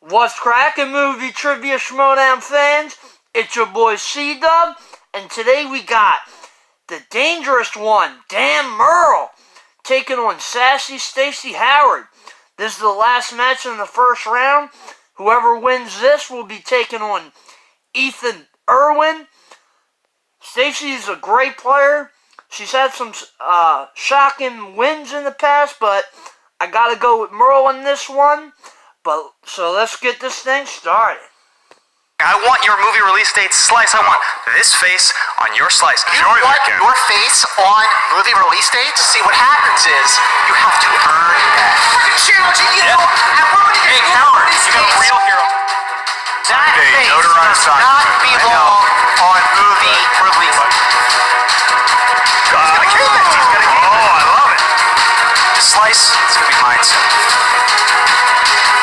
What's crackin', movie trivia Schmoedown fans? It's your boy C-Dub, and today we got the dangerous one, Dan Murrell, taking on sassy Stacy Howard. This is the last match in the first round. Whoever wins this will be taking on Ethan Irwin. Stacy is a great player. She's had some shocking wins in the past, but I gotta go with Murrell on this one. So let's get this thing started. I want your movie release date slice. I want this face on your slice. You want your face on movie release dates? See, what happens is you have to earn that. Challenging you. Hey, coward, you got a real hero. That face does not belong on movie release. He's gonna keep it. He's gonna keep it. Oh, I love it. This slice, it's gonna be mine soon.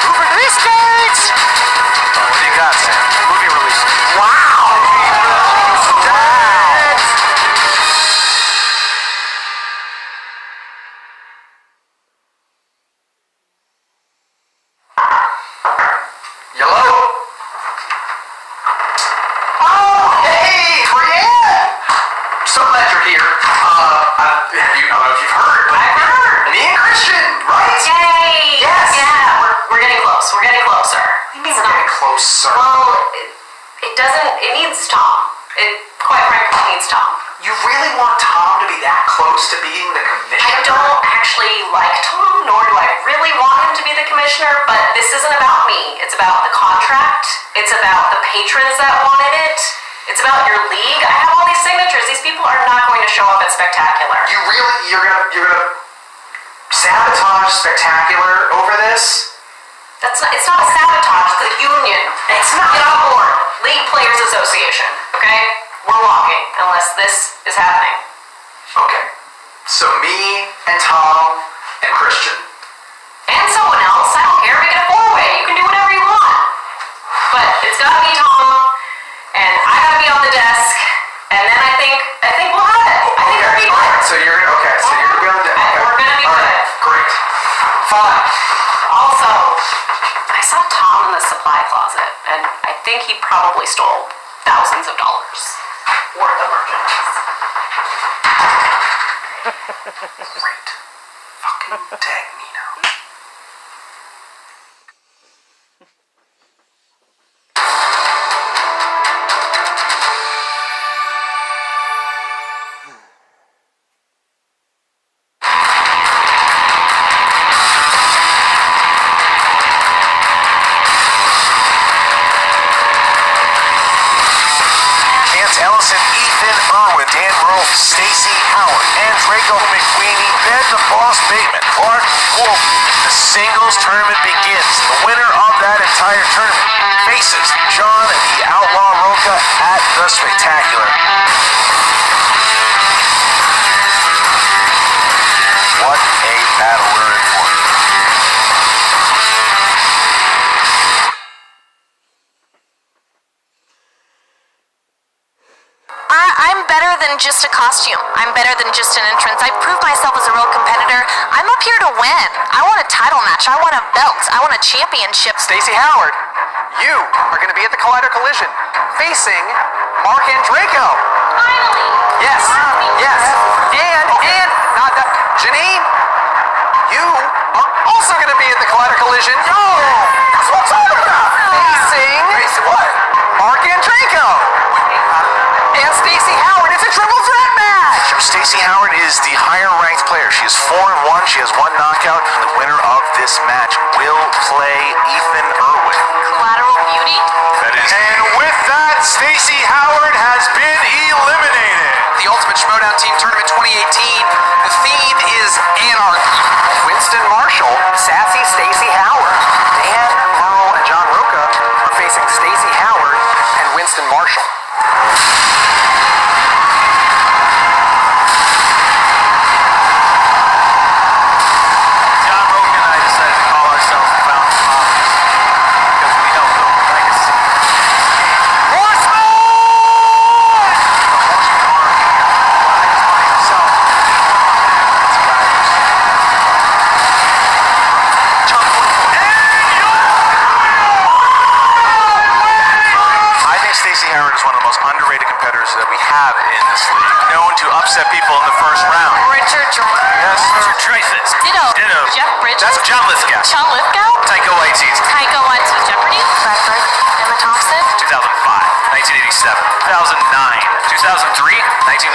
Movie release dates. What do you got, Sam? Movie release. Wow. Hello? Oh, hey, Brienne! So glad you're here. I don't know if you've heard. I've heard. Me and Christian, right? Yay! Yes. Yeah, we're getting close. We're getting closer. What do you mean we're getting closer? Well, it doesn't. It needs Tom. It quite frankly needs Tom. You really want Tom to be that close to being the commissioner? I don't actually like Tom, nor do I really want him to be the commissioner, but this isn't about me. It's about the contract. It's about the patrons that wanted it. It's about your league. I have all these signatures. These people are not going to show up at Spectacular. You're gonna sabotage Spectacular over this? It's not a sabotage, it's a union. It's not. Get on board. League Players Association, okay? We're walking, unless this is happening. Okay. So me and Tom and Christian. And someone else, I don't care, make it a four-way. You can do whatever you want. But it's gotta be Tom, and I gotta be on the desk, and then I think we'll have it. I think it'll be good. Alright, so you're gonna be on the deck. Okay. We're gonna be good. Alright, great. Fine. Also, I saw Tom in the supply closet, and I think he probably stole thousands of dollars worth of merchandise. Great. Fucking dang Nino. Ellison, Ethan Irwin, Dan Murrell, Stacy Howard, and Draco McWeeny, Ben the Boss Bateman, Clark Wolf. The singles tournament begins. The winner of that entire tournament faces John the Outlaw Roca at the Spectacular. What a battle we're in for. I'm better than just a costume. I'm better than just an entrance. I proved myself as a real competitor. I'm up here to win. I want a title match. I want a belt. I want a championship. Stacy Howard, you are going to be at the Collider Collision facing Mark and Draco. Finally! Yes, yes. And, not that, Janine, you are also going to be at the Collider Collision. Yo! That's what I'm talking about! Facing what? Mark and Draco. And Stacy Howard. It's a triple threat match. Stacy Howard is the higher-ranked player. She is 4-1. She has one knockout. The winner of this match will play Ethan Irwin. Collateral beauty. That is. And with that, Stacy Howard has been eliminated. The Ultimate Schmoedown Team Tournament 2018. The theme is Anarchy. Winston Marshall, sassy Stacy Howard. Dan Murrell and John Roca are facing Stacy Howard and Winston Marshall. John Rogan and I decided to call ourselves the Fountain Fathers because we helped build the legacy. Horseman! The Horseman army. Flies by himself. the most underrated competitors that we have in this league. Known to upset people in the first round. Richard Dreyfuss. Yes, Richard Dreyfuss. Ditto. Jeff Bridges. That's John Lithgow. John Lithgow. Taika Waititi. Taika Waititi. Jeopardy. Bradford. Emma Thompson. 2005, 1987, 2009, 2003,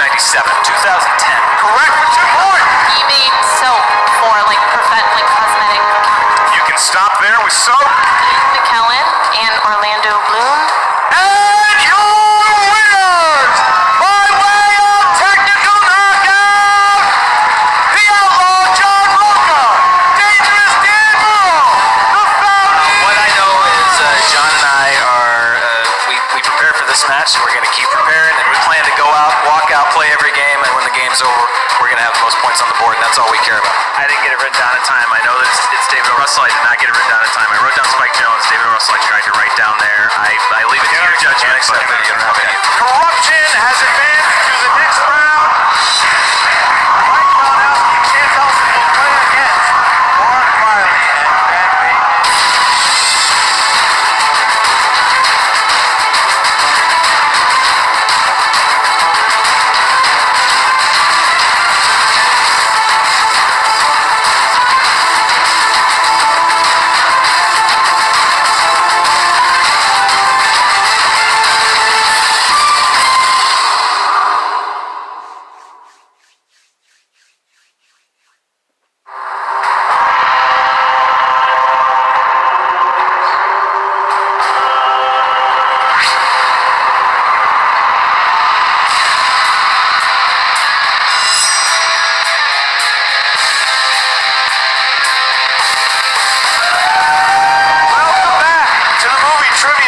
1997, 2010. Correct for 2 points. He made soap for like cosmetic. You can stop there with soap. Ian McKellen and Orlando Bloom. And your winners, by way of technical knockout, the outlaw John Roca, Dangerous Dan Murrell, the founding. What I know is John and I are, we prepare for this match, and we're going to keep preparing, and we plan to go out, walk out, play every game, and when the game's over, we're going to have the most points on the board, and that's all we care about. I didn't get it written down in time. I know that it's David O. Russell. I did not get it written down in time. I wrote down Spike Jones, David O. Russell. I tried to write down there. I leave it to your judgment. Corruption has advanced to the next round. Mike Malinowski, Chance Elson will play against Mark Riley and Ben Bateman.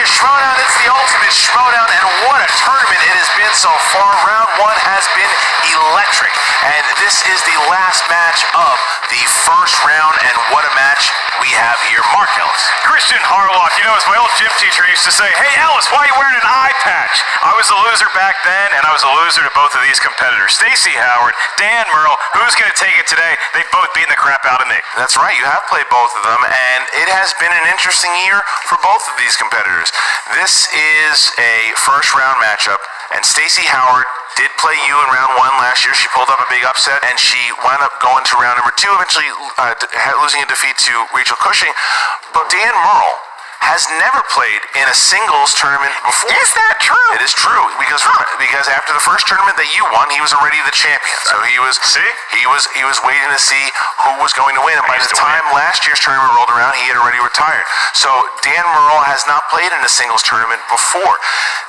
Schmoedown, it's the ultimate Schmoedown, and what a tournament it has been so far. Round one has been electric, and this is the last match of the first round, and what a match we have here. Mark Ellis. Christian Harlock, you know, as my old gym teacher used to say, hey Ellis, why are you wearing an eye patch? I was a loser back then, and I was a loser to both of these competitors. Stacy Howard, Dan Murrell, who's going to take it today? They've both beaten the crap out of me. That's right, you have played both of them, and it has been an interesting year for both of these competitors. This is a first round matchup, and Stacy Howard did play you in round one last year. She pulled up a big upset, and she wound up going to round number two, eventually losing a defeat to Rachel Cushing. But Dan Murrell has never played in a singles tournament before. Is that true? It is true, because after the first tournament that you won, he was already the champion. So he was waiting to see who was going to win, and by the time last year's tournament rolled around, he had already retired. So Dan Murrell has not played in a singles tournament before.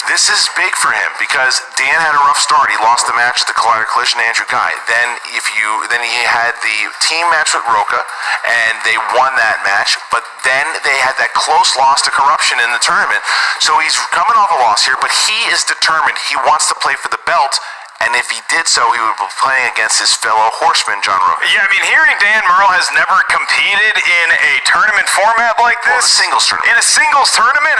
This is big for him because Dan had a rough start. He lost the match at the Collider Collision to Andrew Guy. Then he had the team match with Roca, and they won that match. But then they had that close loss to Corruption in the tournament. So he's coming off a loss here, but he is determined. He wants to play for the belt. And if he did so, he would be playing against his fellow horseman, John Roca. Yeah, I mean, hearing Dan Murrell has never competed in a tournament format like this. Well, a singles tournament. In a singles tournament,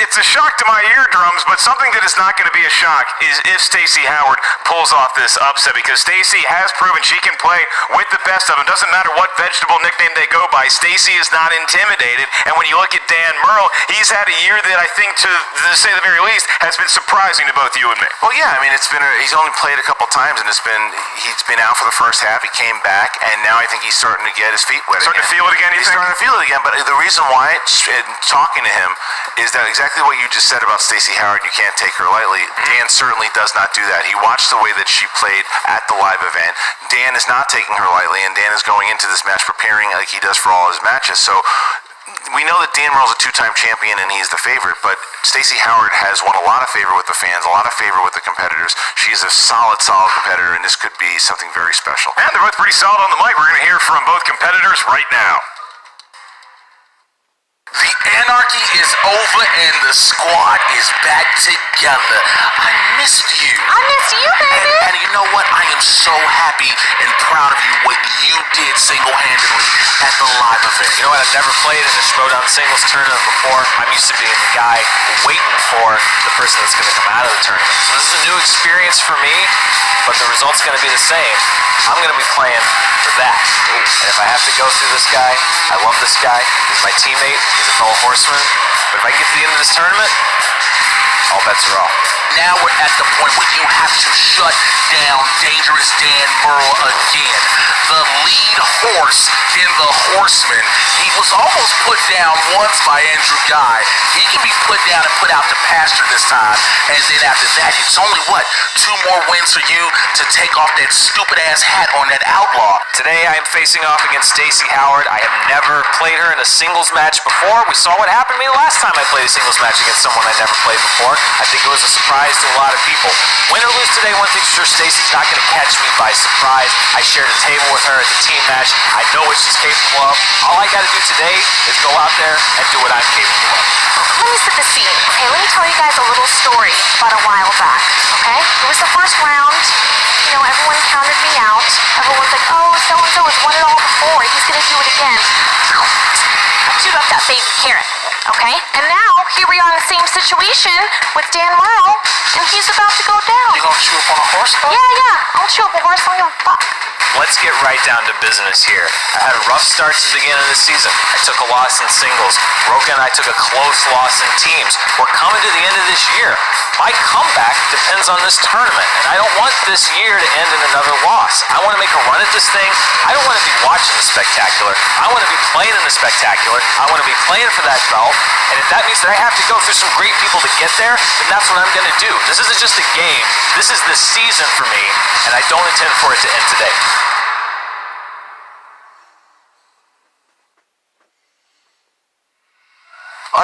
it's a shock to my eardrums, but something that is not going to be a shock is if Stacy Howard pulls off this upset, because Stacy has proven she can play with the best of them. Doesn't matter what vegetable nickname they go by, Stacy is not intimidated. And when you look at Dan Murrell, he's had a year that I think, to say the very least, has been surprising to both you and me. Well, yeah, I mean, he's only played a couple times, and he's been out for the first half. He came back, and now I think he's starting to get his feet wet. Starting to feel it again, you think? He's starting to feel it again, but the reason why, talking to him, is that exactly what you just said about Stacy Howard, you can't take her lightly. Dan certainly does not do that. He watched the way that she played at the live event. Dan is not taking her lightly, and Dan is going into this match preparing like he does for all his matches. So we know that Dan Murrell's a two-time champion and he's the favorite, but Stacy Howard has won a lot of favor with the fans, a lot of favor with the competitors. She's a solid competitor, and this could be something very special. And they're both pretty solid on the mic. We're going to hear from both competitors right now. The anarchy is over and the squad is back together. I missed you. I missed you, baby. And you know what? I am so happy and proud of you, what you did single-handedly at the live event. You know what? I've never played in a Schmoedown singles tournament before. I'm used to being the guy waiting for the person that's going to come out of the tournament. So this is a new experience for me, but the result's going to be the same. I'm going to be playing for that. And if I have to go through this guy, I love this guy. He's my teammate. He's a fellow horseman. But if I get to the end of this tournament, all bets are off. now we're at the point where you have to shut down Dangerous Dan Murrell again. The lead horse in the Horseman. He was almost put down once by Andrew Guy. He can be put down and put out to pasture this time. And then after that, it's only, 2 more wins for you to take off that stupid-ass hat on that outlaw. Today I am facing off against Stacy Howard. I have never played her in a singles match before. We saw what happened to me last time I played a singles match against someone I never played before. I think it was a surprise to a lot of people. Win or lose today, one thing's sure, Stacy's not going to catch me by surprise. I shared a table with her at the team match. I know what she's capable of. All I got to do today is go out there and do what I'm capable of. Let me set the scene. Okay, let me tell you guys a little story about a while back, okay? It was the first round. You know, everyone counted me out. Everyone's like, oh, so-and-so has won it all before. He's going to do it again. I chewed up that baby carrot, okay? And now, here we are in the same situation with Dan Murrell, and he's about to go down. You gonna chew up on a horse, though? Yeah. I'll chew up a horse. I don't give a fuck. Let's get right down to business here. I had a rough start to the beginning of the season. I took a loss in singles. Roka and I took a close loss in teams. We're coming to the end of this year. My comeback depends on this tournament, and I don't want this year to end in another loss. I want to make a run at this thing. I don't want to be watching the spectacular. I want to be playing in the spectacular. I want to be playing for that belt, and if that means that I have to go through some great people to get there, then that's what I'm going to do. This isn't just a game. This is the season for me, and I don't intend for it to end today.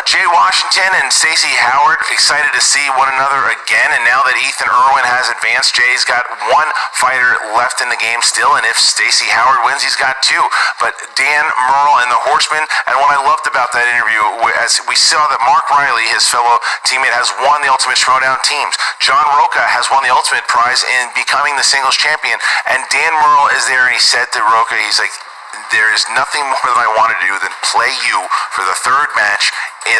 Jay Washington and Stacy Howard excited to see one another again, and now that Ethan Irwin has advanced, Jay's got 1 fighter left in the game still, and if Stacy Howard wins, he's got 2. But Dan Murrell and the Horseman, and what I loved about that interview, as we saw that Mark Riley, his fellow teammate, has won the Ultimate Schmoedown teams. John Roca has won the Ultimate Prize in becoming the singles champion, and Dan Murrell is there, and he said to Roca, he's like, there is nothing more that I want to do than play you for the 3rd match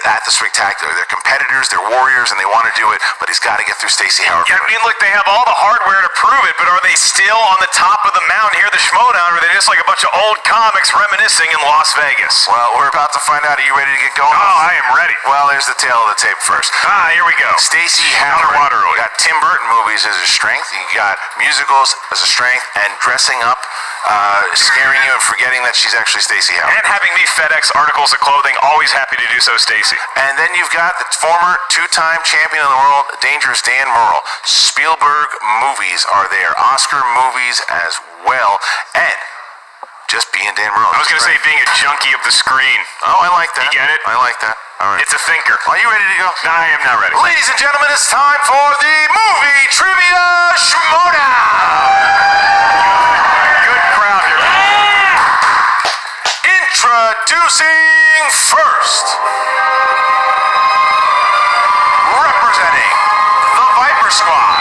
at the Spectacular. They're competitors, they're warriors, and they want to do it, but he's got to get through Stacy Howard. Yeah, I mean, look, they have all the hardware to prove it, but are they still on the top of the mountain here, the Schmoedown, or are they just like a bunch of old comics reminiscing in Las Vegas? Well, we're about to find out. Are you ready to get going? Oh, I am ready. Well, there's the tail of the tape first. Here we go. Stacy Howard. You got Tim Burton movies as a strength. You got musicals as a strength, and dressing up, scaring you and forgetting that she's actually Stacy Howard. And having me FedEx articles of clothing, always happy to do so, Stacy. And then you've got the former 2-time champion of the world, Dangerous Dan Murrell. Spielberg movies are there. Oscar movies as well. And just being Dan Murrell. I was going to say being a junkie of the screen. Oh, I like that. You get it? I like that. All right. It's a thinker. Are you ready to go? No, I am not ready. Ladies and gentlemen, it's time for the Movie Trivia Schmoedown. Good crowd here. Introducing first, representing the Viper Squad,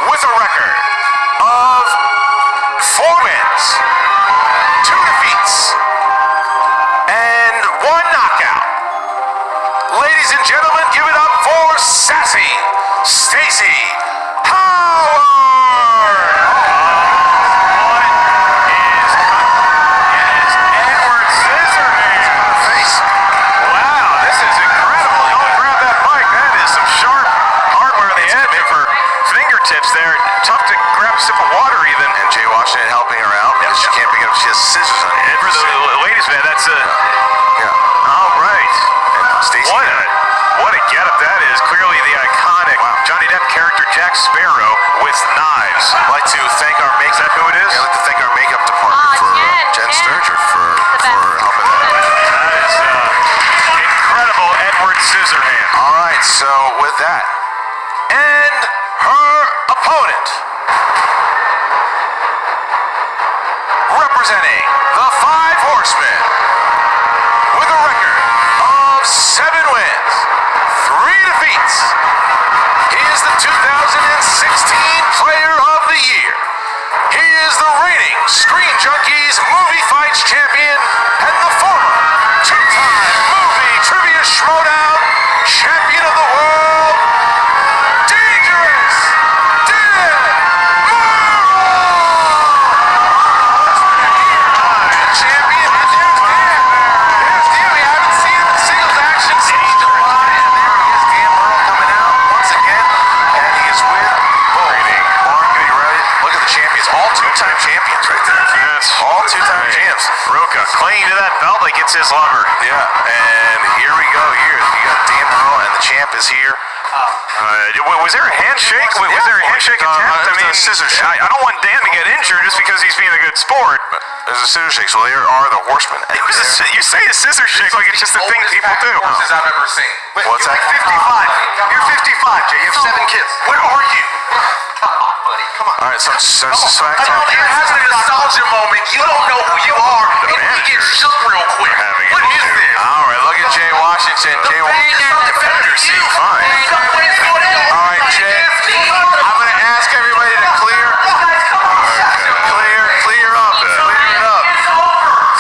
with a record of 4 wins, 2 defeats, and 1 knockout. Ladies and gentlemen, give it up for Sassy Stacy Howard. Tips there. Tough to grab a sip of water even. And Jay Washington helping her out because she can't pick it up. She has scissors on her. And for the ladies, man, that's a... Yeah. All right. And Stacy. What a getup that is. Clearly the iconic Johnny Depp character Jack Sparrow with knives. I'd like to thank our makeup. Is that who it is? Yeah, I'd like to thank our makeup department for Jen Sturger for helping that out. That is incredible Edward Scissorhand. All right, so with that, and her opponent, representing the 5 Horsemen, with a record of 7 wins, 3 defeats. He is the 2016 Player of the Year. He is the reigning Screen Junkies Movie Fights Champion and the former 2-time Movie Trivia Schmoedown Champion of the World, Dangerous Dan Murrell! Champion, and there's Dan. There's Dan. We haven't seen him in singles action since July, and there he is, Dan Murrell coming out. gets his lover. Yeah, and here we go. Here, you got Dan Murrell, and the champ is here. Was there a handshake? Was there a handshake attempt? I mean, scissor shake. I don't want Dan to get injured just because he's being a good sport. There's a scissor shake, so there are the horsemen. You say a scissor shake like it's just a thing people do. Horses I've ever seen. What's that? You're 55. You're 55, Jay. You have 7 kids. Where are you? Come on, buddy. Come on. All right, so starts to swag I know talk. you're having a nostalgia moment. You don't know who you are, and we get shook real quick. What is this? All right, look at Jay Washington. The competitors seem fine. All right, Jay. I'm going to ask everybody to clear up.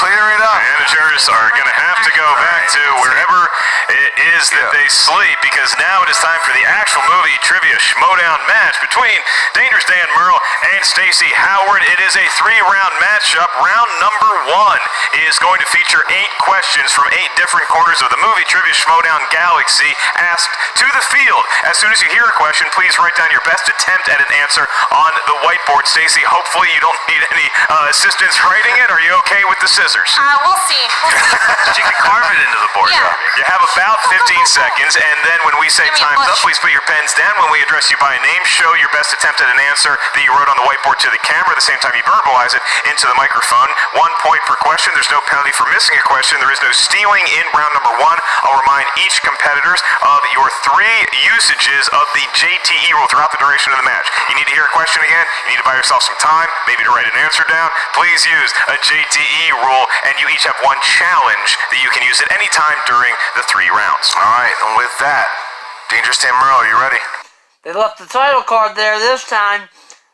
Clear it up. Managers are going to have to go back to wherever it is that they sleep, because now it is time for the actual movie trivia Schmoedown match between Dangerous Dan Murrell and Stacy Howard. It is a 3-round matchup. Round number 1 is going to feature 8 questions from 8 different corners of the movie trivia Schmoedown galaxy asked to the field. As soon as you hear a question, please write down your best attempt at an answer on the whiteboard. Stacy, hopefully you don't need any assistance writing it. Are you okay with the scissors? We'll see. She can carve it into the board. Yeah. You have about 15 seconds, and then when we say Give me a time's up, push. please put your pens down. When we address you by name, show your best attempt at an answer that you wrote on the whiteboard to the camera. At the same time, you verbalize it into the microphone. 1 point per question. There's no penalty for missing a question. There is no stealing in round number 1. I'll remind each competitors of your 3 usages of the JTE rule throughout the duration of the match. You need to hear a question again. You need to buy yourself some time, maybe to write an answer down. Please use a JTE rule, and you each have 1 challenge that you can use at any time during the 3 rounds. All right, and with that, Dangerous Dan Murrell, are you ready? They left the title card there this time.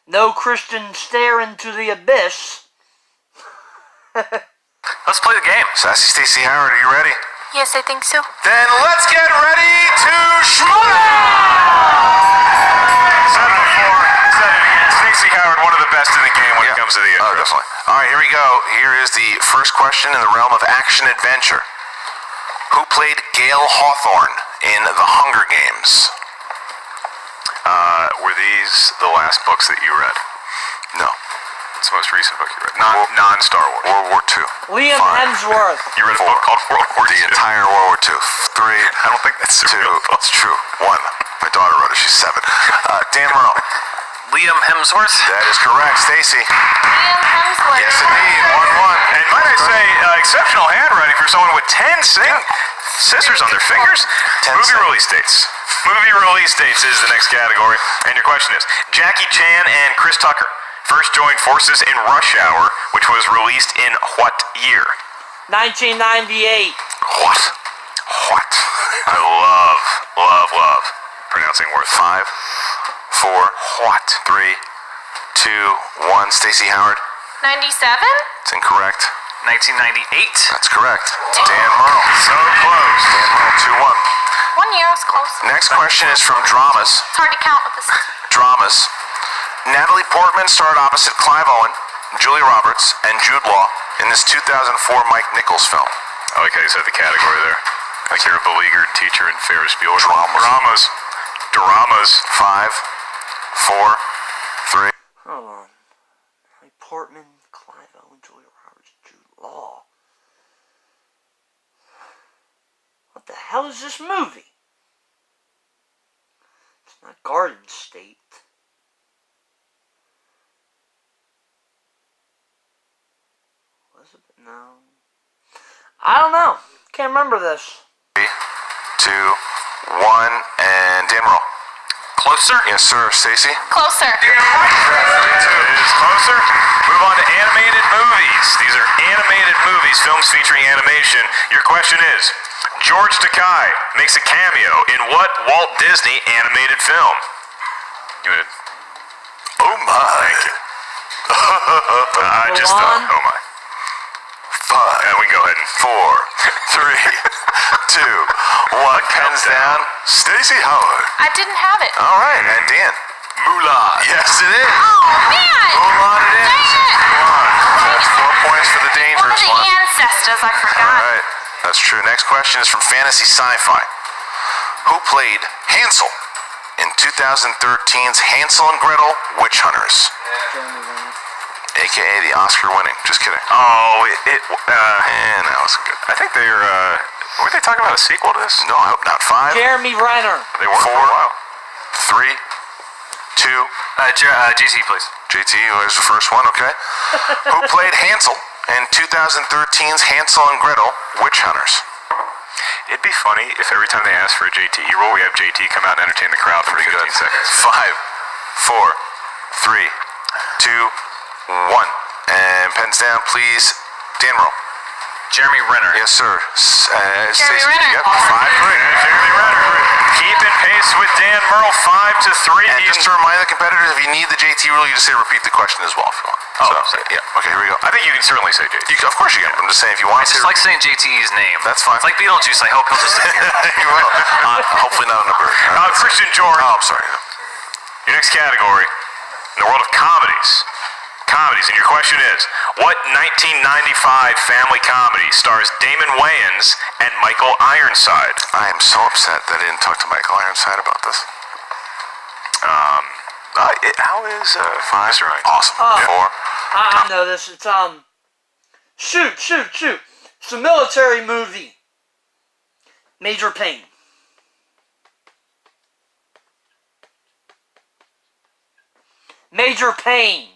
No Christian stare into the abyss. Let's play the game. Sassy Stacy Howard, are you ready? Yes, I think so. Then let's get ready to Schmoedown! 7-4. Said it again. Stacy Howard, one of the best in the game when it comes to the intro. Oh, definitely. All right, here we go. Here is the first question in the realm of action-adventure. Who played Gail Hawthorne in The Hunger Games? Were these the last books that you read? No. It's the most recent book you read. Non-Star Wars. World War II. Liam Hemsworth. You read a book called World War The II? entire World War II. 3. I don't think that's a 2. real book. It's true. 1. My daughter wrote it. She's 7. Dan Murrell. Liam Hemsworth? That is correct. Stacy. Liam Hemsworth. Yes, indeed. 1-1. And might I say, exceptional handwriting for someone with 10 scissors on their fingers. 10 Movie cents. release dates. Movie release dates is the next category. And your question is, Jackie Chan and Chris Tucker first joined forces in Rush Hour, which was released in what year? 1998. What? I love pronouncing words. 5, 4, what? 3, 2, 1. Stacy Howard. 97? It's incorrect. 1998. That's correct. Dan Murrell. So close. Dan Murrell, 2-1. 1 year, I was close. Next question is from Dramas. It's hard to count with this. Dramas. Natalie Portman starred opposite Clive Owen, Julia Roberts, and Jude Law in this 2004 Mike Nichols film. I like how you said the category there. Like you're a beleaguered teacher in Ferris Bueller. Dramas. Dramas. 5, 4, 3. Hold on. Portman, Clive Owen, Julia Roberts, Jude Law. What the hell is this movie? It's not Garden State. Was it? No. I don't know. Can't remember this. 3, 2, 1, and Dan Murrell. Closer? Yes, sir. Stacy? Closer. It is closer. Move on to animated movies. These are animated movies, films featuring animation. Your question is, George Takei makes a cameo in what Walt Disney animated film? Oh my. Thank you. I just thought, oh my. 5, Yeah, we can go ahead and 4, 3, 2, 1. Pens down. Stacy Howard. I didn't have it. All right, and Dan. Mulan. Yes, it is. Oh, man! Mulan it is. Dang it! Mulan. That's 4 points for the One of dangerous the one. ancestors, I All forgot. right, that's true. Next question is from Fantasy Sci-Fi. Who played Hansel in 2013's Hansel and Gretel Witch Hunters? AKA the Oscar-winning. Just kidding. Oh, And that was good. I think they're, were they talking about a sequel to this? No, I hope not. 5, Jeremy Renner. They were 4, for a while. 3, 2. JT, please. JT was the first one, okay. Who played Hansel in 2013's Hansel and Gretel Witch Hunters? It'd be funny if every time they ask for a JT role, we have JT come out and entertain the crowd for 15 seconds. 5, 4, 3, 2, 1. And pens down, please. Dan Murrell. Jeremy Renner. Yes, sir. Jeremy Renner. Yep, 5-3. Jeremy Renner keeping pace with Dan Murrell, 5-3. And just to remind the competitors, if you need the JT rule, you just say repeat the question as well if you want. Yeah. Okay, here we go. I think you can certainly say JT. Of course you can. I'm just saying if you want I to just say like saying JT's name. That's fine. It's like Beetlejuice. I hope he'll just sit here. you will. Hopefully not on a bird. Christian George. Oh, I'm sorry. Your next category, in the world of comedies. And your question is, what 1995 family comedy stars Damon Wayans and Michael Ironside? I am so upset that I didn't talk to Michael Ironside about this. How is 5? Mr. Ironside? Awesome. 4. I know this. It's shoot. It's a military movie. Major Payne. Major Payne.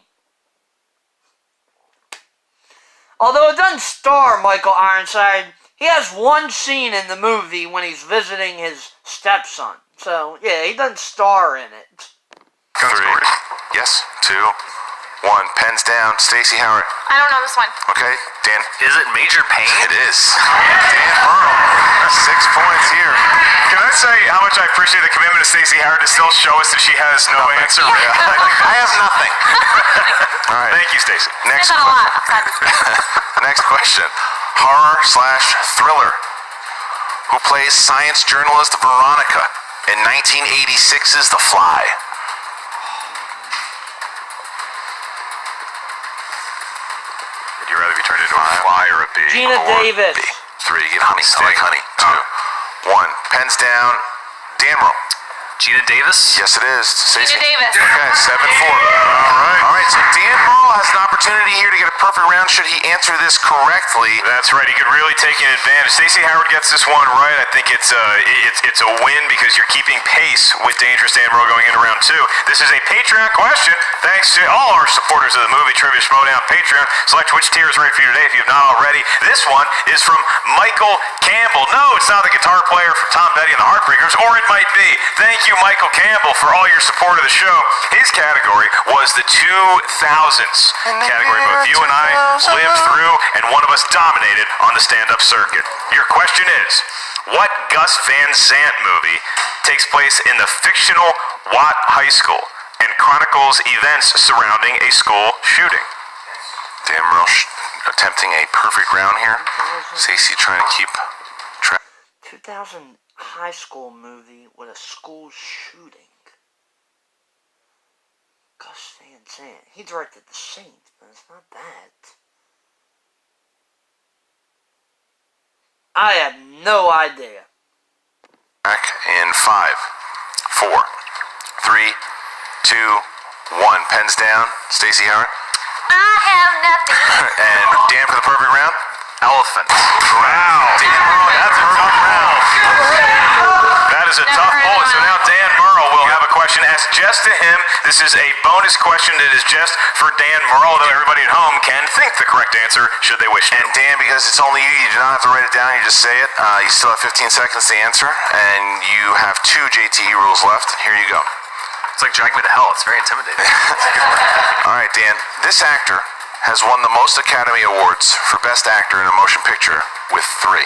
Although it doesn't star Michael Ironside, he has one scene in the movie when he's visiting his stepson. So, yeah, he doesn't star in it. 3. Yes. 2, 1. Pens down. Stacy Howard. I don't know this one. Okay. Dan. Is it Major Payne? It is. Dan Murrell. 6 points here. Can I say how much I appreciate the commitment of Stacy Howard to still show us that she has no answer? I have nothing. All right. Thank you, Stacy. Next I've done a lot outside this. Next question. Horror/thriller. Who plays science journalist Veronica in 1986's The Fly? Would you rather be turned into a fly or a bee? Gina Davis. 3. Get honey. I like honey. 2, 1. Pens down. Dan Murrell. Gina Davis? Yes, it is. Stacey. Gina Davis. Okay, 7-4. All right, so Dan Murrell has an opportunity here to get a perfect round should he answer this correctly. That's right. He could really take an advantage. Stacey Howard gets this one right. I think it's a win because you're keeping pace with Dangerous Dan Murrell going into round 2. This is a Patreon question. Thanks to all our supporters of the movie Trivia Schmoedown Patreon. Select which tier is right for you today if you have not already. This one is from Michael Campbell. No, it's not the guitar player from Tom Petty and the Heartbreakers, or it might be. Thank you, Michael Campbell, for all your support of the show. His category was the 2000s category. Both you and I lived through, and one of us dominated on the stand-up circuit. Your question is, what Gus Van Sant movie takes place in the fictional Watt High School and chronicles events surrounding a school shooting? Dan Murrell attempting a perfect round here. Stacey trying to keep track. 2000 high school movie with a school shooting. Gus Van Sant. He directed The Saint, but it's not that. I have no idea. Back in 5, 4, 3, 2, 1. Pens down. Stacey Howard. I have nothing. And Dan for the perfect round. Elephant. Wow. Dan Murrell, That's a tough round. That is a tough bullet. So now Dan Murrell will have a question asked just to him. This is a bonus question that is just for Dan Murrell, although everybody at home can think the correct answer should they wish to. And Dan, because it's only you do not have to write it down, you just say it. You still have 15 seconds to answer, and you have 2 JTE rules left. Here you go. It's like Drag Me to Hell. It's very intimidating. All right, Dan. This actor has won the most Academy Awards for Best Actor in a Motion Picture with 3.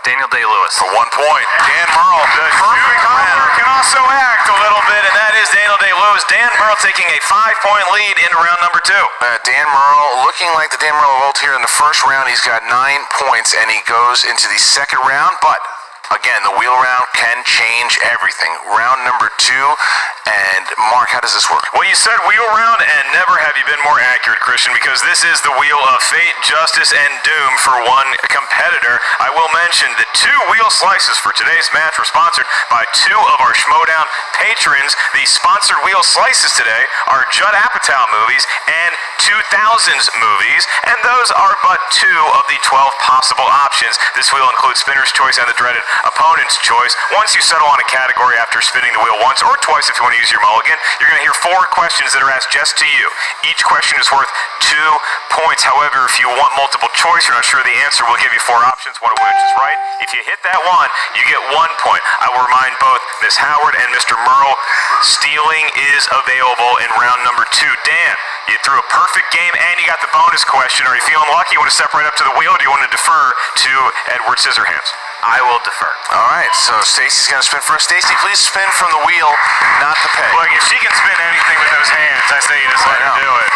Daniel Day-Lewis. For 1 point. Dan Murrell. The perfect round can also act a little bit, and that is Daniel Day-Lewis. Dan Murrell taking a 5-point lead into round number 2. Dan Murrell looking like the Dan Murrell of old here in the first round. He's got 9 points, and he goes into the second round, but again, the wheel round can change everything. Round number 2, and Mark, how does this work? Well, you said wheel round, and never have you been more accurate, Christian, because this is the wheel of fate, justice, and doom for one competitor. I will will mention that 2 wheel slices for today's match were sponsored by 2 of our Schmoedown patrons. The sponsored wheel slices today are Judd Apatow movies and 2000s movies, and those are but 2 of the 12 possible options. This wheel includes spinner's choice and the dreaded opponent's choice. Once you settle on a category after spinning the wheel once or twice if you want to use your mulligan, you're going to hear 4 questions that are asked just to you. Each question is worth 2 points. However, if you want multiple choice, you're not sure the answer, we'll give you 4 options, one of which is right. If you hit that one, you get 1 point. I will remind both Ms. Howard and Mr. Murrell, stealing is available in round number 2. Dan, you threw a perfect game and you got the bonus question. Are you feeling lucky? You want to step right up to the wheel, or do you want to defer to Edward Scissorhands? I will defer. All right, so Stacy's going to spin first. Stacy, please spin from the wheel, not the peg. Look, if she can spin anything with those hands, I say you just let her do it.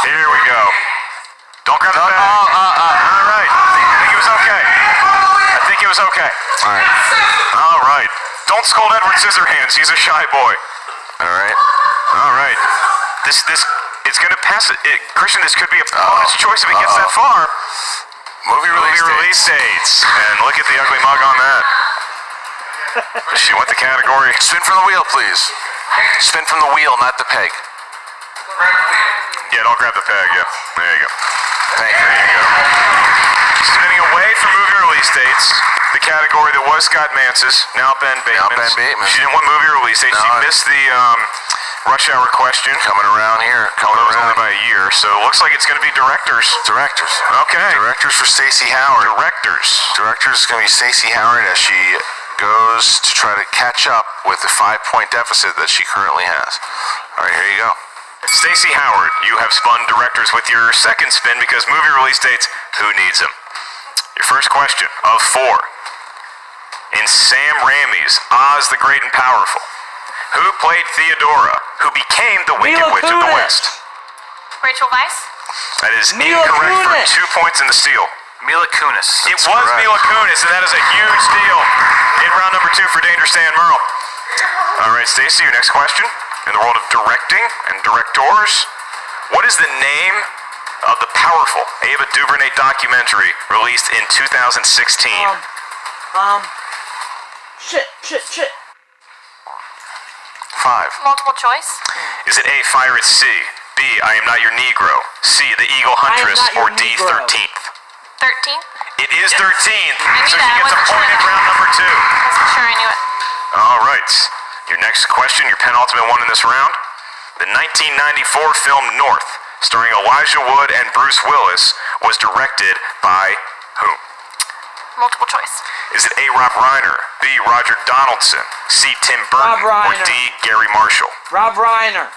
Here we go. Don't grab the bag. All right. I think it was okay. All right. All right. Don't scold Edward Scissorhands. He's a shy boy. All right. All right. This it's going to pass it. Christian, this could be a bonus choice if it gets that far. Movie release dates. And look at the ugly mug on that. She went the category. Spin from the wheel, please. Spin from the wheel, not the peg. Yeah, don't grab the peg. Yeah. There you go. Thank you. There you go. Spinning away from movie release dates, the category that was Scott Mance's, now Ben Bateman's. She didn't want movie release dates. She missed the rush hour question. Coming around here. Only by a year, so it looks like it's going to be directors. Okay. Directors for Stacy Howard. Directors is going to be Stacy Howard as she goes to try to catch up with the 5-point deficit that she currently has. All right, here you go. Stacy Howard, you have spun directors with your second spin because movie release dates, who needs them? Your first question of 4. In Sam Raimi's Oz the Great and Powerful, who played Theodora, who became the Wicked Witch of the West? Rachel Weisz? That is Mila incorrect Kunis. for 2 points in the steal. Mila Kunis. It was Mila Kunis, and that is a huge steal in round number 2 for Dangerous Dan Murrell. All right, Stacy, your next question. In the world of directing and directors, what is the name of the powerful Ava DuVernay documentary released in 2016? Shit. 5. Multiple choice? Is it A, Fire at Sea, B, I Am Not Your Negro, C, The Eagle Huntress, Not Your or D, Negro. 13th? 13th? It is 13th, so she that. I gets a wasn't point sure. in round number 2. Wasn't sure I knew it. All right. Your next question, your penultimate one in this round. The 1994 film North, starring Elijah Wood and Bruce Willis, was directed by whom? Multiple choice. Is it A, Rob Reiner, B, Roger Donaldson, C, Tim Burton, Rob or Reiner. D, Gary Marshall? Rob Reiner.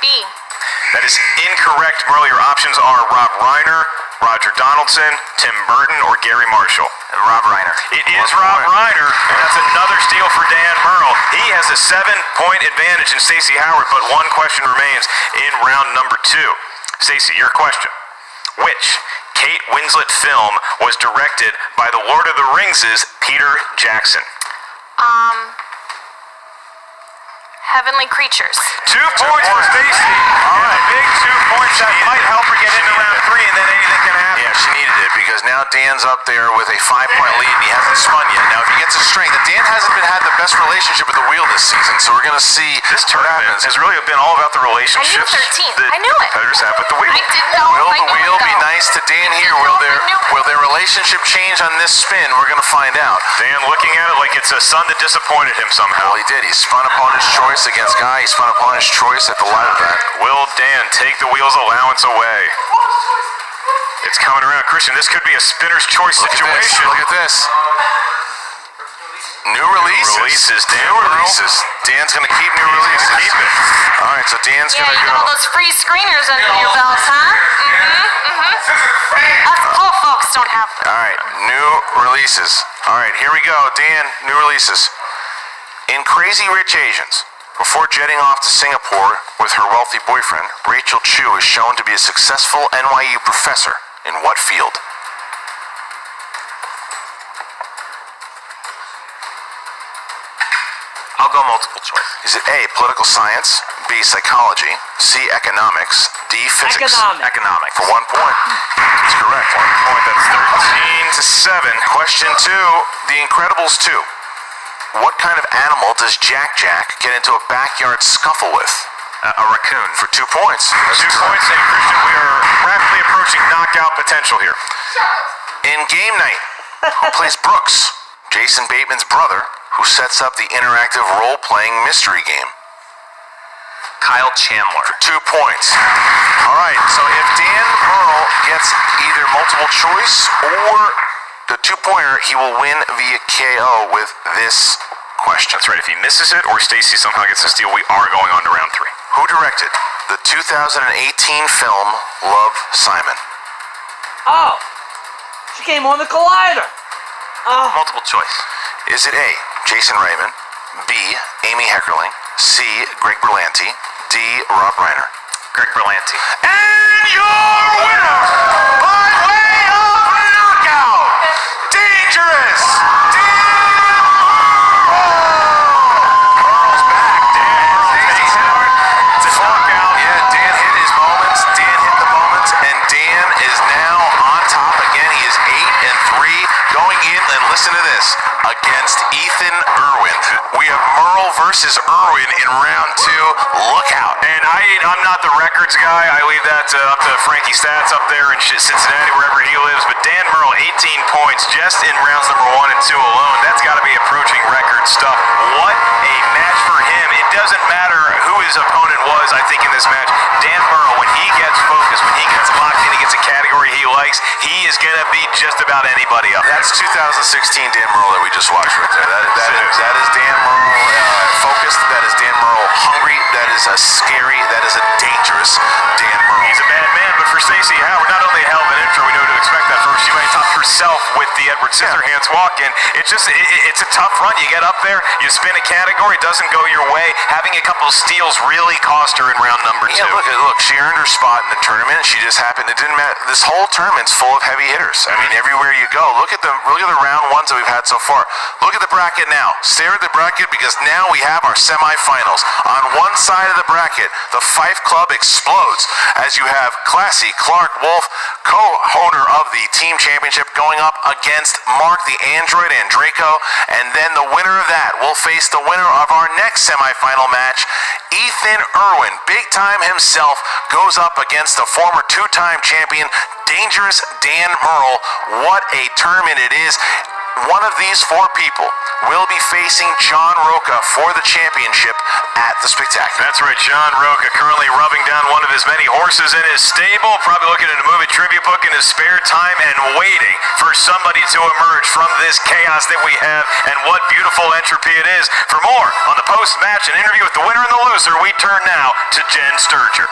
B. That is incorrect, Merle. Your options are Rob Reiner, Roger Donaldson, Tim Burton, or Gary Marshall. Rob Reiner. It is Rob Reiner, and that's another steal for Dan Murrell. He has a 7-point advantage in Stacy Howard, but 1 question remains in round number 2. Stacy, your question. Which Kate Winslet film was directed by the Lord of the Rings' Peter Jackson? Heavenly Creatures. 2 points for Stacy. All right, big 2 points that might help her get into round 3, and then anything can happen. Yeah, she needed it because now Dan's up there with a 5-point lead and he hasn't spun yet. Now, if he gets a strength, and Dan hasn't had the best relationship with the wheel this season, so we're going to see This what tournament happens. has really been all about the relationships I knew 13th. that I knew it. competitors have with the wheel. I didn't know. Will I the knew wheel it, be though. nice to Dan here? I knew it. Will their relationship change on this spin? We're going to find out. Dan looking at it like it's a son that disappointed him somehow. Well, he did. He spun upon his choice against Guy. He spun upon his choice at the light of that. Will Dan take the wheel's allowance away? It's coming around. Christian, this could be a spinner's choice situation. Look at this. New releases. Dan New releases. Dan's going to keep new releases. Keep it. All right, so Dan's Yeah, going to you go. got all those free screeners under your belts, huh? Us poor folks don't have them. All right, new releases. All right, here we go. Dan, new releases. In Crazy Rich Asians, before jetting off to Singapore with her wealthy boyfriend, Rachel Chu is shown to be a successful NYU professor. In what field? I'll go multiple choice. Is it A, political science, B, psychology, C, economics, D, physics? Economics. For 1 point. That's correct. 1 point. That's 13-7. Question 2. The Incredibles 2. What kind of animal does Jack get into a backyard scuffle with? A raccoon. For 2 points. 2 points, and Christian, we are rapidly approaching knockout potential here. In game night, who plays Brooks? Jason Bateman's brother, who sets up the interactive role-playing mystery game. Kyle Chandler. For 2 points. All right, so if Dan Murrell gets either multiple choice or the 2-pointer, he will win via KO with this question. That's right. If he misses it or Stacy somehow gets a steal, we are going on to round 3. Who directed the 2018 film Love, Simon? Oh, she came on the Collider. Multiple choice. Is it A, Jason Reitman, B, Amy Heckerling, C, Greg Berlanti, D, Rob Reiner? Greg Berlanti. And your winner, by way of knockout, Dangerous Dan Murrell's back. Stacy Howard, it's a knockout. Yeah, Dan hit his moments. Dan hit the moments, and Dan is now on top again. He is 8-3, going in, and listen to this, against Ethan Irwin. We have Murrell versus Irwin in round 2. Look out. And I'm not the records guy. I leave that up to Frankie Stats up there in Cincinnati, wherever he lives. But Dan Murrell, 18 points just in rounds number 1 and 2 alone. That's got to be approaching record stuff. What a match for him. It doesn't matter who his opponent was, I think, in this match. Dan Murrell, when he gets focused, when he gets locked in, he gets a category he likes, he is going to beat just about anybody up. That's 2016 Dan Murrell that we just watched right there. That is Dan Murrell focused. That is Dan Murrell hungry. That is a scary. That is a dangerous Dan Murrell. He's a bad man, but for Stacy Howard, not only a hell of an intro, we know to expect that from her. She might top herself with the Edward Scissorhands walk-in. It's a tough run. You get up there, you spin a category, it doesn't go your way. Having a couple steals really cost her in round number 2. Yeah, look, she earned her spot in the tournament. She just happened. It didn't matter. This whole tournament's full of heavy hitters. I mean, everywhere you go, look at the round 1s that we've had so far. Look at the bracket now. Stare at the bracket, because now we have our semifinals. On one side of the bracket, the Fife Club explodes as you have Classy Clark Wolf, co-owner of the team championship, going up against Mark the Android and Draco, and then the winner of that will face the winner of our next semifinal match. Ethan Irwin, big time himself, goes up against the former 2-time champion, Dangerous Dan Murrell. What a tournament it is. One of these 4 people will be facing John Roca for the championship at the Spectacular. That's right, John Roca currently rubbing down one of his many horses in his stable, probably looking at a movie trivia book in his spare time and waiting for somebody to emerge from this chaos that we have, and what beautiful entropy it is. For more on the post-match and interview with the winner and the loser, we turn now to Jen Sturger.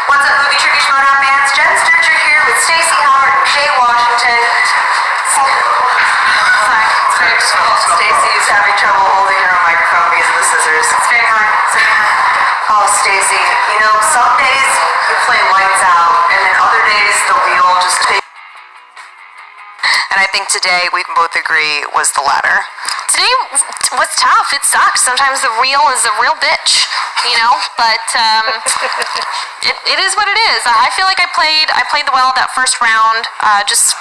What's up, movie trivia Schmoedown fans? Jen Sturger here with Stacy Howard and Jay Washington. Sorry, it's very difficult. Stacy's having trouble holding her microphone because of the scissors. It's very hard. Oh, Stacy, you know, some days you play lights out, and then other days the wheel just takes. And I think today we can both agree was the latter. Today was tough. It sucked. Sometimes the real is a real bitch, you know. But it is what it is. I feel like I played well that first round. Just,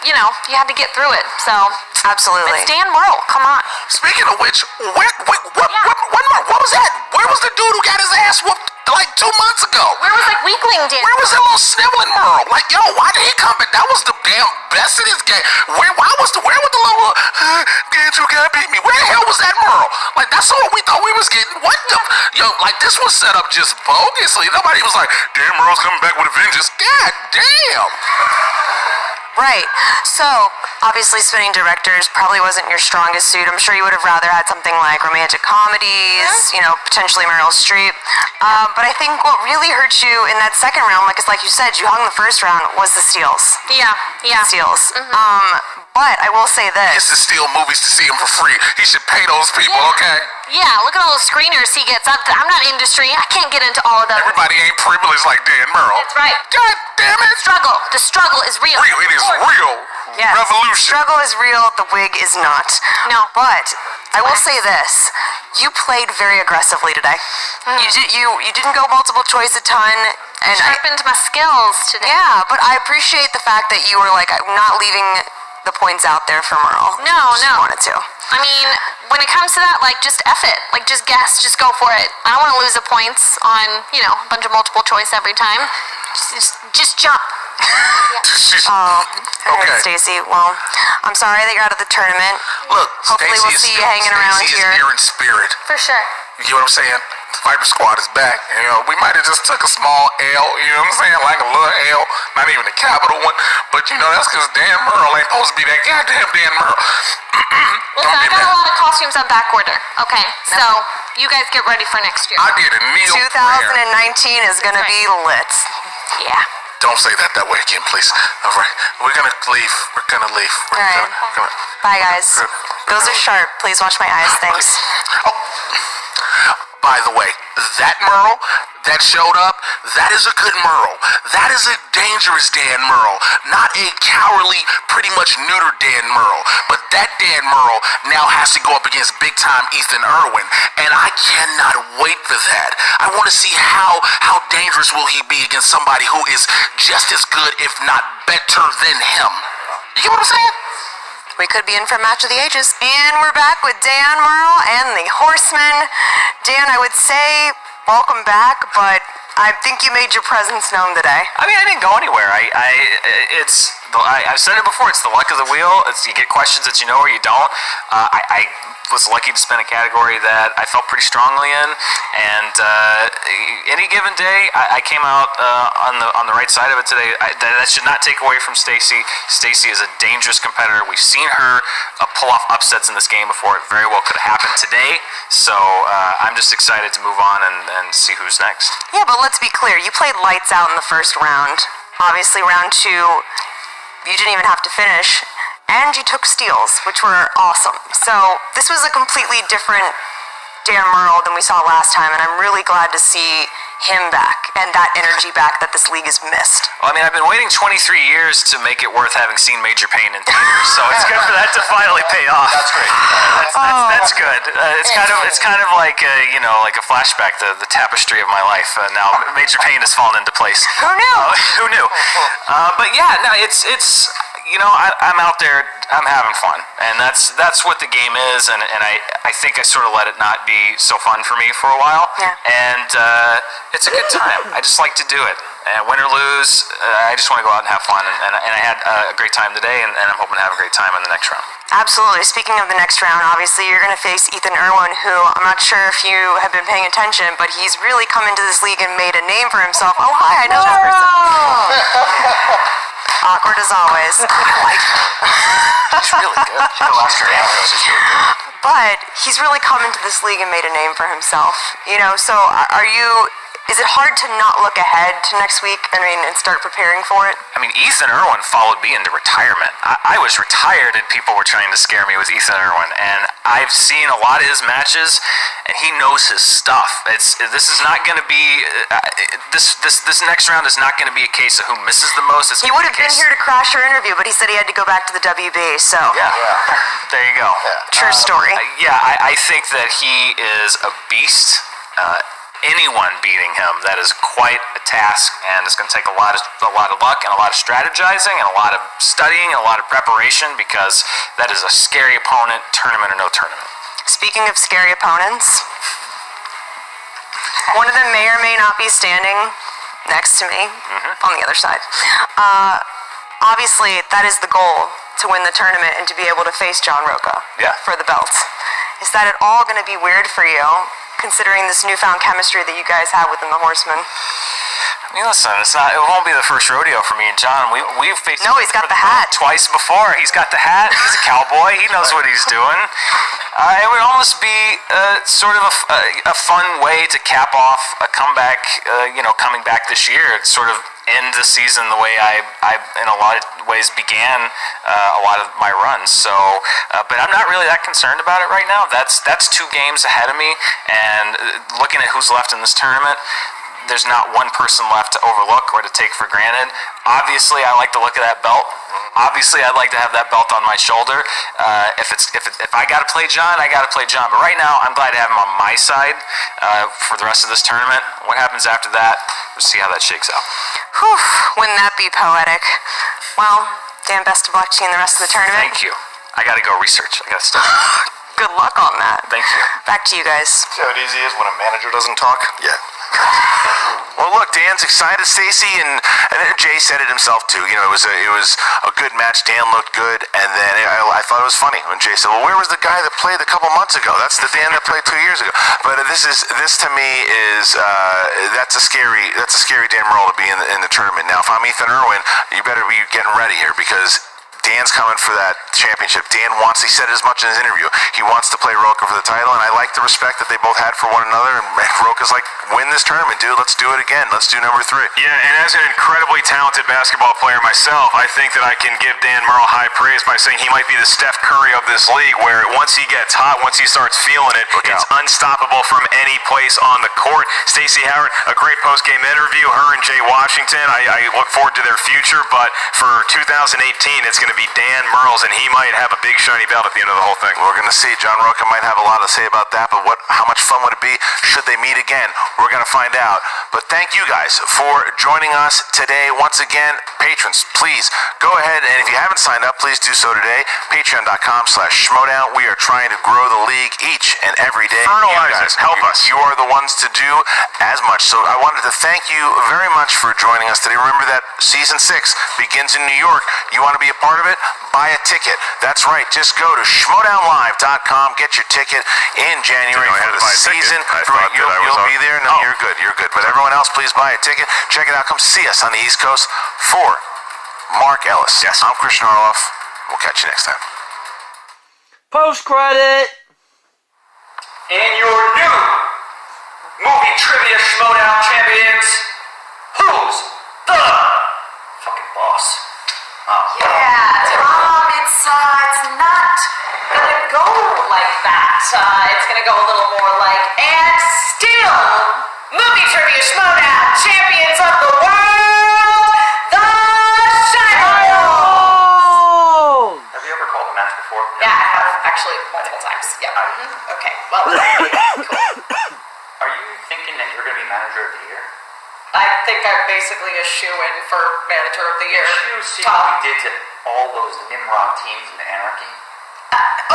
you know, you had to get through it. So Absolutely. It's Dan Murrell. Come on. Speaking of which, what was that? Where was the dude who got his ass whooped like 2 months ago? Where was like weakling Dan? Where was that little sniveling Murrell? Like, yo, why did he come back? That was the damn best in this game. Where was the little Andrew guy beat me? Where the hell was that Murrell? Like, that's all we thought we was getting. What the like this was set up just bogusly. Nobody was like, Dan Murrell's coming back with a vengeance. God damn. Right. So, obviously, spinning directors probably wasn't your strongest suit. I'm sure you would have rather had something like romantic comedies, you know, potentially Meryl Streep. But I think what really hurt you in that second round, like you said, you hung the first round, was the steals. Yeah. Steals. But I will say this. He gets to steal movies to see him for free. He should pay those people, okay? Yeah, look at all the screeners he gets. I'm not industry. I can't get into all of those. Everybody ain't privileged like Dan Murrell. That's right. God damn it. The struggle is real. It is real. Yes. Revolution. Struggle is real, the wig is not. No. But I will say this. You played very aggressively today. You didn't go multiple choice a ton. And Sharpened my skills today. yeah, but I appreciate the fact that you were like not leaving the points out there for Murrell. No. Wanted to. I mean, when it comes to that, like, just F it. Like, just guess. Just go for it. I don't want to lose the points on, a bunch of multiple choice every time. Just jump. All right, Okay. Stacy. Well, I'm sorry that you're out of the tournament. Look, Hopefully Stacy we'll is see you still- hanging around Stacy here. is here in spirit. For sure. You get what I'm saying? The Viper Squad is back. We might have just took a small L, you know what I'm saying? Like a little L, not even a capital one. But that's because Dan Murrell ain't supposed to be that goddamn Dan Murrell. Listen, I got a lot of costumes on back order. Okay, so you guys get ready for next year. I did a kneel prayer. 2019 is going to be lit. Yeah. Don't say that way again, please. All right, we're gonna leave. We're gonna leave. All right. Bye, guys. Those are sharp. Please watch my eyes. Thanks. Oh, by the way, that Murrell that showed up, that is a good Murrell. That is a dangerous Dan Murrell, not a cowardly, pretty much neutered Dan Murrell. But that Dan Murrell now has to go up against big-time Ethan Irwin, and I cannot wait for that. I want to see how dangerous will he be against somebody who is just as good, if not better than him. You get what I'm saying? We could be in for a match of the ages. And we're back with Dan Murrell and the Horsemen. Dan, I would say welcome back, but I think you made your presence known today. I mean, I didn't go anywhere. I've said it before. It's the luck of the wheel. You get questions that you know or you don't. I was lucky to spend a category that I felt pretty strongly in, and any given day, I came out on the right side of it today. That should not take away from Stacy. Stacy is a dangerous competitor. We've seen her pull off upsets in this game before. It very well could have happened today. So I'm just excited to move on and see who's next. Yeah, but let's be clear. You played lights out in the first round. Obviously, round two, you didn't even have to finish. And you took steals, which were awesome. So this was a completely different Dan Murrell than we saw last time, and I'm really glad to see him back and that energy back that this league has missed. Well, I mean, I've been waiting 23 years to make it worth having seen Major Pain in theaters, so it's good for that to finally pay off. That's great. That's good. It's kind of like like a flashback, the tapestry of my life. Now Major Pain has fallen into place. Who knew? Who knew? But yeah, no, it's I'm out there, I'm having fun, and that's what the game is, and I think I sort of let it not be so fun for me for a while, Yeah. and it's a good time. I just like to do it, and win or lose, I just want to go out and have fun, and I had a great time today, and I'm hoping to have a great time in the next round. Absolutely. Speaking of the next round, obviously you're going to face Ethan Irwin, who I'm not sure if you have been paying attention, but he's really come into this league and made a name for himself. Oh, hi, I know that person. Awkward as always. He's really good. She'll last her down. She's really good. But he's really come into this league and made a name for himself. So is it hard to not look ahead to next week, and start preparing for it? I mean, Ethan Irwin followed me into retirement. I was retired and people were trying to scare me with Ethan Irwin, and I've seen a lot of his matches, and he knows his stuff. This is not going to be this next round is not going to be a case of who misses the most. He would have been here to crash your interview, but he said he had to go back to the WB, so. Yeah, there you go. True story. I think that he is a beast. Anyone beating him, that is quite a task, and it's going to take a lot of luck and a lot of strategizing and a lot of studying and a lot of preparation, because that is a scary opponent, tournament or no tournament. Speaking of scary opponents, one of them may or may not be standing next to me on the other side. Obviously, that is the goal, to win the tournament and to be able to face John Roca for the belt. Is that at all going to be weird for you, considering this newfound chemistry that you guys have within the Horsemen? I mean, listen, it won't be the first rodeo for me and John. We've faced No, he's got the hat. twice before. He's got the hat. He's a cowboy. He knows what he's doing. It would almost be sort of a fun way to cap off a comeback, coming back this year. It's sort of end the season the way I in a lot of ways began a lot of my runs. So, but I'm not really that concerned about it right now. That's 2 games ahead of me, and looking at who's left in this tournament, there's not one person left to overlook or to take for granted. Obviously, I like the look of that belt, Obviously, I'd like to have that belt on my shoulder. If I got to play John, I got to play John. But right now, I'm glad to have him on my side for the rest of this tournament. What happens after that, we'll see how that shakes out. Whew, wouldn't that be poetic? Well, Dan, best of luck to you in the rest of the tournament. Thank you. I got to go research. I got to study. Good luck on that. Thank you. Back to you guys. See how easy it is when a manager doesn't talk? Yeah. Well, look, Dan's excited, Stacy, and Jay said it himself too. You know, it was a good match. Dan looked good, and then I thought it was funny when Jay said, "Well, where was the guy that played a couple months ago? That's the Dan that played 2 years ago." But this to me is that's a scary Dan Murrell to be in the tournament. Now, if I'm Ethan Irwin, you better be getting ready here because Dan's coming for that championship. Dan he said it as much in his interview, he wants to play Rocha for the title, and I like the respect that they both had for one another, and Rocha's like, win this tournament, dude, let's do it again, let's do number 3. Yeah, and as an incredibly talented basketball player myself, I think that I can give Dan Murrell high praise by saying he might be the Steph Curry of this league, where once he gets hot, once he starts feeling it, it's unstoppable from any place on the court. Stacy Howard, a great post-game interview, her and Jay Washington, I look forward to their future, but for 2018, it's going to be Dan Murrell's, and he might have a big shiny belt at the end of the whole thing. We're going to see. John Rocha might have a lot to say about that, but how much fun would it be should they meet again? We're going to find out. But thank you guys for joining us today. Once again, patrons, please go ahead, and if you haven't signed up, please do so today. Patreon.com/Schmoedown. We are trying to grow the league each and every day. Fertilize us. Help us. You are the ones to do as much. So I wanted to thank you very much for joining us today. Remember that season 6 begins in New York. You want to be a part of it? Buy a ticket. That's right. Just go to schmoedownlive.com. Get your ticket in January for the season. You'll be there. No, you're good. You're good. But everyone else, please buy a ticket. Check it out. Come see us on the East Coast. For Mark Ellis. Yes. I'm Christian Arloff. We'll catch you next time. Post credit. And your new movie trivia Schmoedown champions, who's the fucking boss? Yeah, Tom, it's not gonna go like that. It's gonna go a little more like, and still, movie trivia Schmoedown champions of the world, the Schmoedown! Have you ever called a match before? Yeah, I have, actually, multiple times. Yeah. Okay, well, cool. Are you thinking that you're going to be manager of the year? I think I'm basically a shoe-in for manager of the year. Did you see what we did to all those Nimrod teams in the Anarchy?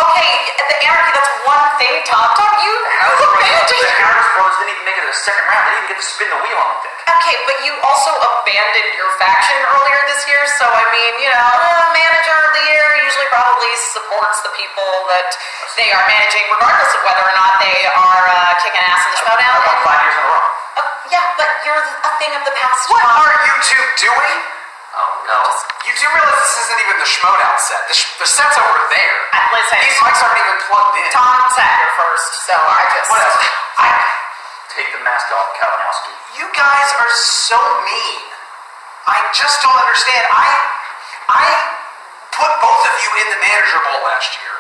Okay, the Anarchy, that's one thing, Tom. You abandoned... The Harris Brothers didn't even make it to the second round. They didn't even get to spin the wheel, I don't think. Okay, but you also abandoned your faction earlier this year, so I mean, manager of the year usually probably supports the people that they are managing, regardless of whether or not they are kicking ass in the Schmoedown. I won 5 years in a row. Yeah, but you're a thing of the past. What Tom. are you two doing? Oh, no. You do realize this isn't even the Schmoedown set. The set's over there. Listen. These mics aren't even plugged in. Tom sat here first, so I just... What else? Take the mask off, Kalinowski. You guys are so mean. I just don't understand. I put both of you in the manager bowl last year.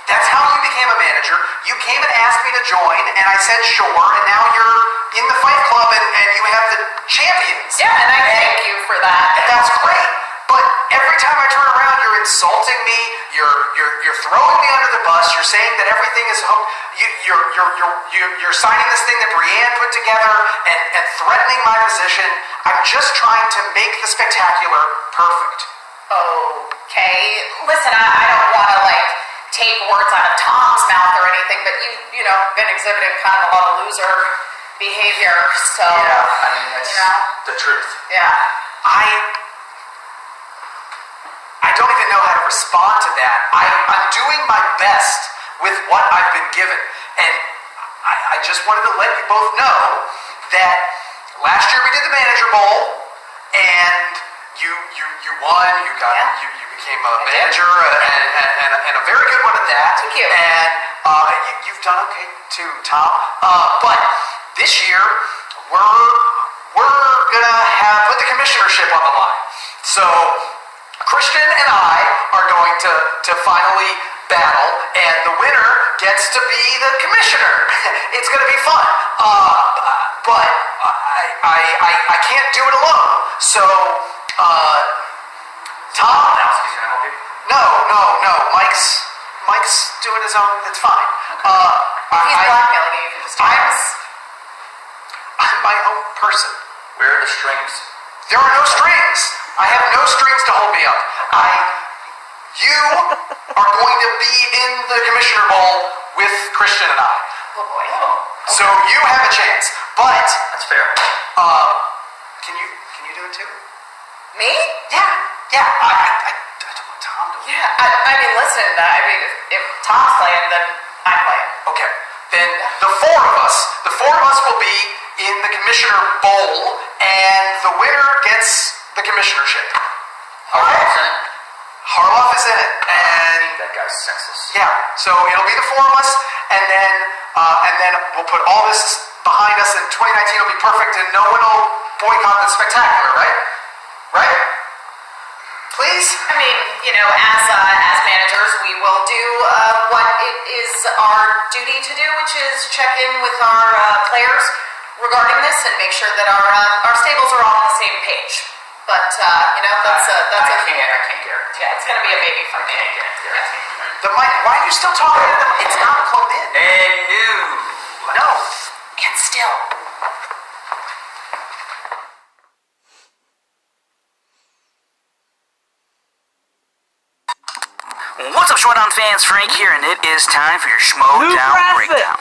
That's how you became a manager. You came and asked me to join, and I said sure, and now you're in the Fight Club, and you have the champions. Yeah, and I thank you for that. That's great. But every time I turn around, you're insulting me. You're throwing me under the bus. You're saying that everything is you're signing this thing that Brienne put together and threatening my position. I'm just trying to make the spectacular perfect. Okay. Listen, I don't want to, take words out of Tom's mouth or anything, but you've been exhibiting kind of a lot of loser behavior, so... Yeah, I mean, that's the truth. Yeah. I don't even know how to respond to that. I'm doing my best with what I've been given. And I just wanted to let you both know that last year we did the Manager Bowl, and you won. You became a manager, and a very good one at that. Thank you. And you've done okay too, Tom. But this year we're gonna put the commissionership on the line. So Christian and I are going to finally battle, and the winner gets to be the commissioner. It's going to be fun. But I can't do it alone. So Tom, Mike's doing his own. It's fine. If he's blackmailing you, you can just I'm my own person. Where are the strings? There are no strings. I have no strings to hold me up. You are going to be in the Commissioner Bowl with Christian and I. Oh boy. So you have a chance, but That's fair. can you do it too? Me? Yeah. I don't want Tom to. Yeah. I mean, listen. If Tom's playing, then I'm playing. Okay. Then the four of us will be in the Commissioner Bowl, and the winner gets the commissionership. Okay. Harloff is in it, and That guy's senseless. yeah. So it'll be the four of us, and then we'll put all this behind us, and 2019 will be perfect, and no one will boycott the spectacular, right? Right? Please. I mean, as managers, we will do what it is our duty to do, which is check in with our players regarding this and make sure that our stables are all on the same page. But that's I can't guarantee. yeah, it's gonna be a baby for me. The mic. Why are you still talking to them? It's not plugged in. No. And still. What's up, Schmoedown fans? Frank here, and it is time for your Schmoedown breakdown.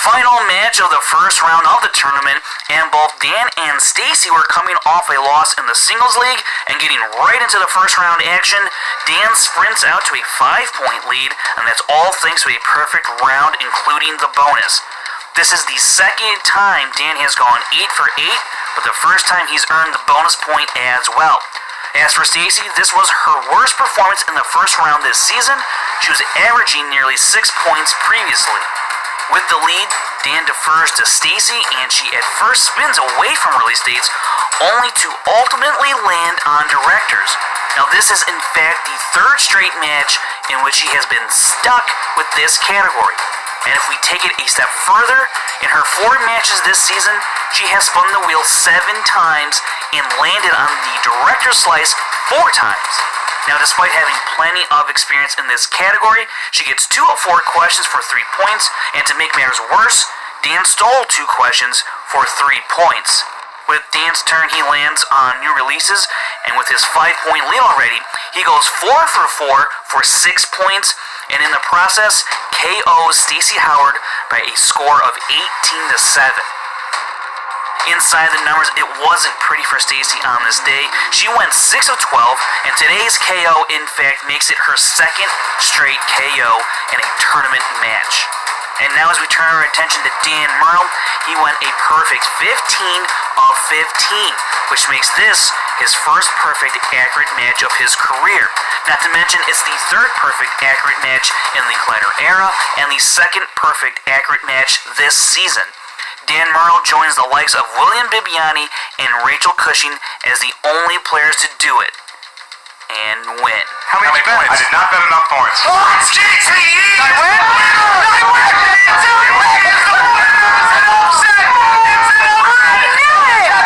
Final match of the first round of the tournament, and both Dan and Stacy were coming off a loss in the singles league and getting right into the first round action. Dan sprints out to a 5-point lead, and that's all thanks to a perfect round, including the bonus. This is the second time Dan has gone 8 for 8, but the first time he's earned the bonus point as well. As for Stacy, this was her worst performance in the first round this season. She was averaging nearly 6 points previously. With the lead, Dan defers to Stacy, and she at first spins away from release dates, only to ultimately land on directors. Now this is in fact the third straight match in which she has been stuck with this category. And if we take it a step further, in her 4 matches this season, she has spun the wheel 7 times and landed on the director slice 4 times. Now, despite having plenty of experience in this category, she gets 2 of 4 questions for 3 points, and to make matters worse, Dan stole 2 questions for 3 points. With Dan's turn, he lands on new releases, and with his 5-point lead already, he goes 4 for 4 for 6 points, and in the process, KOs Stacy Howard by a score of 18-7. Inside the numbers, it wasn't pretty for Stacy on this day. She went 6 of 12, and today's KO, in fact, makes it her second straight KO in a tournament match. And now as we turn our attention to Dan Murrell, he went a perfect 15 of 15, which makes this his first perfect accurate match of his career. Not to mention, it's the third perfect accurate match in the Collider era, and the second perfect accurate match this season. Dan Murrell joins the likes of William Bibiani and Rachel Cushing as the only players to do it. And win. How many points? I did not bet enough points. GTE! I win! I win! It's an upset! It's an upset!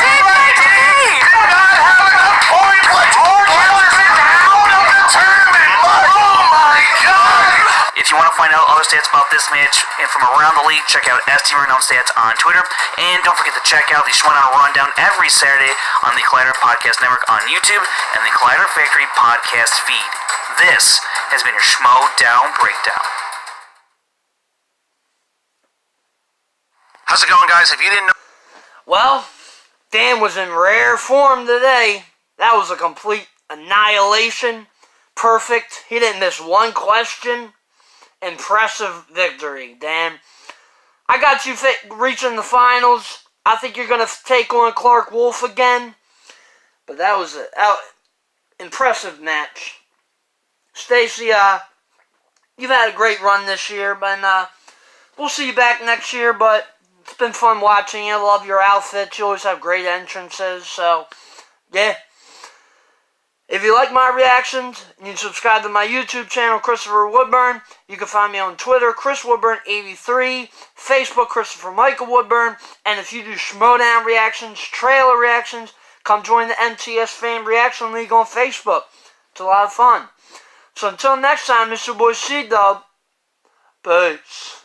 Did not have enough points. Out of the tournament. Oh my God! If you want to find out other stats about this match and from around the league, check out ST Rundown Stats on Twitter. And don't forget to check out the Schmoedown Rundown every Saturday on the Collider Podcast Network on YouTube and the Collider Factory Podcast feed. This has been your Schmoedown Breakdown. How's it going, guys? If you didn't know... Well, Dan was in rare form today. That was a complete annihilation. Perfect. He didn't miss one question. Impressive victory, Dan. I got you reaching the finals. I think you're going to take on Clark Wolf again. But that was an impressive match. Stacy, you've had a great run this year, but we'll see you back next year, but it's been fun watching you. I love your outfits. You always have great entrances, so, yeah. If you like my reactions, you can subscribe to my YouTube channel, Christopher Woodburn. You can find me on Twitter, ChrisWoodburn83, Facebook, Christopher Michael Woodburn, and if you do Schmoedown reactions, trailer reactions, come join the MTS Fan Reaction League on Facebook. It's a lot of fun. So until next time, Mr. Boy C-Dub. Peace.